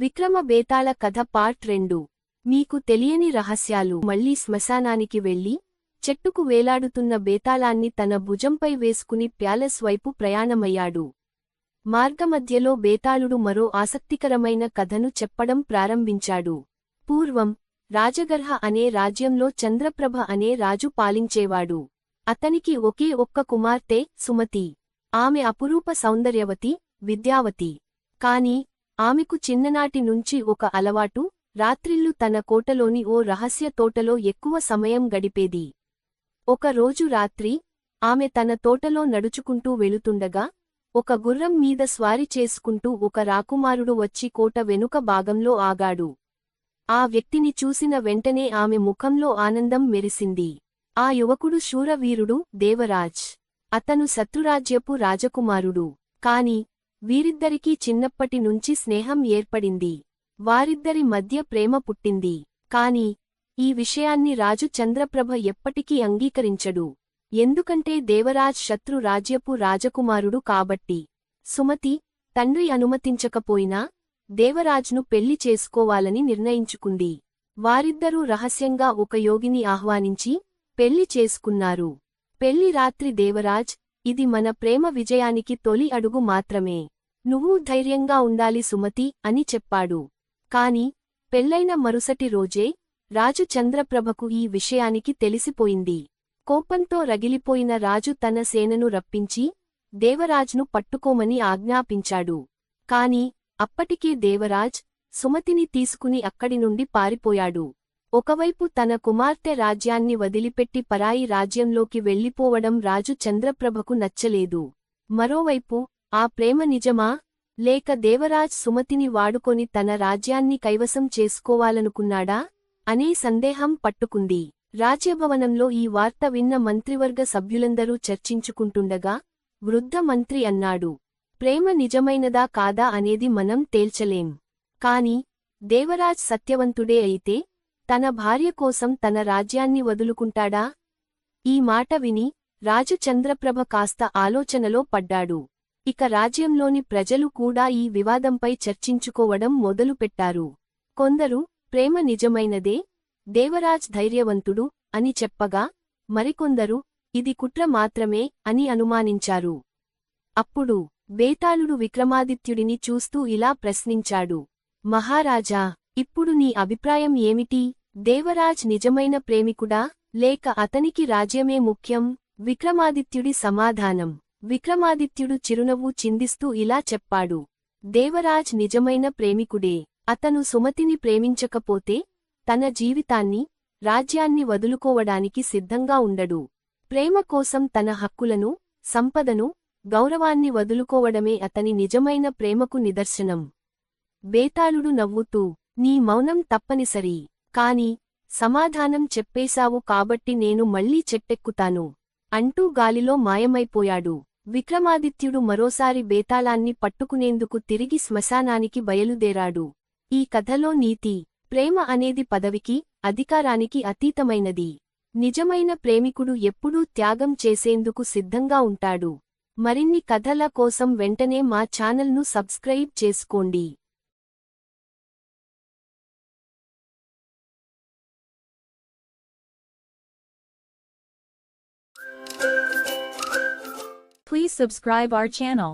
విక్రమ బేతాళ కథ పార్ట్ 2. మీకు తెలియని రహస్యాలు. మళ్లీ శ్మశానానికి వెళ్లి చెట్టుకు వేలాడుతున్న బేతాళాన్ని తన భుజంపై వేసుకుని ప్యాలెస్ వైపు ప్రయాణమయ్యాడు. మార్గమధ్యలో బేతాళుడు మరో ఆసక్తికరమైన కథను చెప్పడం ప్రారంభించాడు. పూర్వం రాజగర్హ అనే రాజ్యంలో చంద్రప్రభ అనే రాజు పాలించేవాడు. అతనికి ఒకే ఒక్క కుమార్తె సుమతి. ఆమె అపురూప సౌందర్యవతి, విద్యావతి. కాని ఆమెకు చిన్ననాటి నుంచి ఒక అలవాటు, రాత్రిళ్ళు తన కోటలోని ఓ రహస్య తోటలో ఎక్కువ సమయం గడిపేది. ఒక రోజు రాత్రి ఆమె తన తోటలో నడుచుకుంటూ వెళుతుండగా ఒక గుర్రం మీద స్వారీ చేసుకుంటూ ఒక రాకుమారుడు వచ్చి కోట వెనుక భాగంలో ఆగాడు. ఆ వ్యక్తిని చూసిన వెంటనే ఆమె ముఖంలో ఆనందం మెరిసింది. ఆ యువకుడు శూరవీరుడు దేవరాజ్. అతను శత్రురాజ్యపు రాజకుమారుడు. కాని వీరిద్దరికీ చిన్నప్పటి నుంచి స్నేహం ఏర్పడింది. వారిద్దరి మధ్య ప్రేమ పుట్టింది. కాని ఈ విషయాన్ని రాజు చంద్రప్రభ ఎప్పటికీ అంగీకరించడు. ఎందుకంటే దేవరాజ్ శత్రు రాజ్యపు రాజకుమారుడు కాబట్టి. సుమతి తండ్రి అనుమతించకపోయినా దేవరాజ్ను పెళ్లి చేసుకోవాలని నిర్ణయించుకుంది. వారిద్దరూ రహస్యంగా ఒక యోగిని ఆహ్వానించి పెళ్లి చేసుకున్నారు. పెళ్లి రాత్రి దేవరాజ్, ఇది మన ప్రేమ విజయానికి తొలి అడుగు మాత్రమే. నువ్వు ధైర్యంగా ఉండాలి సుమతి అని చెప్పాడు. కాని పెళ్లైన మరుసటి రోజే రాజు చంద్రప్రభకు ఈ విషయానికి తెలిసిపోయింది. కోపంతో రగిలిపోయిన రాజు తన సేనను రప్పించి దేవరాజ్ను పట్టుకోమని ఆజ్ఞాపించాడు. కాని అప్పటికే దేవరాజ్ సుమతిని తీసుకుని అక్కడి నుండి పారిపోయాడు. ఒకవైపు తన కుమార్తె రాజ్యాన్ని వదిలిపెట్టి పరాయి రాజ్యంలోకి వెళ్లిపోవడం రాజు చంద్రప్రభకు నచ్చలేదు. మరోవైపు ఆ ప్రేమ నిజమా, లేక దేవరాజ్ సుమతిని వాడుకొని తన రాజ్యాన్ని కైవసం చేసుకోవాలనుకున్నాడా అనే సందేహం పట్టుకుంది. రాజ్యభవనంలో ఈ వార్త విన్న మంత్రివర్గ సభ్యులందరూ చర్చించుకుంటుండగా వృద్ధ మంత్రి అన్నాడు, ప్రేమ నిజమైనదా కాదా అనేది మనం తేల్చలేం. కాని దేవరాజ్ సత్యవంతుడే అయితే తన భార్య కోసం తన రాజ్యాన్ని వదులుకుంటాడా? ఈ మాట విని రాజు చంద్రప్రభ కాస్త ఆలోచనలో పడ్డాడు. ఇక రాజ్యంలోని ప్రజలు కూడా ఈ వివాదంపై చర్చించుకోవడం మొదలుపెట్టారు. కొందరు ప్రేమ నిజమైనదే, దేవరాజ్ ధైర్యవంతుడు అని చెప్పగా మరికొందరు ఇది కుట్ర మాత్రమే అని అనుమానించారు. అప్పుడు బేతాళుడు విక్రమాదిత్యుడిని చూస్తూ ఇలా ప్రశ్నించాడు, మహారాజా, ఇప్పుడు నీ అభిప్రాయం ఏమిటి? దేవరాజ్ నిజమైన ప్రేమికుడా, లేక అతనికి రాజ్యమే ముఖ్యం? విక్రమాదిత్యుడి సమాధానం. విక్రమాదిత్యుడు చిరునవ్వు చిందిస్తూ ఇలా చెప్పాడు, దేవరాజ్ నిజమైన ప్రేమికుడే. అతను సుమతిని ప్రేమించకపోతే తన జీవితాన్ని, రాజ్యాన్ని వదులుకోవడానికి సిద్ధంగా ఉండడు. ప్రేమ కోసం తన హక్కులను, సంపదను, గౌరవాన్ని వదులుకోవడమే అతని నిజమైన ప్రేమకు నిదర్శనం. బేతాళుడు నవ్వుతూ, నీ మౌనం తప్పనిసరి. కాని సమాధానం చెప్పేశావు కాబట్టి నేను మళ్లీ చెట్టెక్కుతాను అంటూ గాలిలో మాయమైపోయాడు. విక్రమాదిత్యుడు మరోసారి బేతాళాన్ని పట్టుకునేందుకు తిరిగి శ్మశానానికి బయలుదేరాడు. ఈ కథలో నీతి, ప్రేమ అనేది పదవికి, అధికారానికి అతీతమైనది. నిజమైన ప్రేమికుడు ఎప్పుడూ త్యాగం చేసేందుకు సిద్ధంగా ఉంటాడు. మరిన్ని కథల కోసం వెంటనే మా ఛానల్ను సబ్స్క్రైబ్ చేసుకోండి. Please subscribe our channel.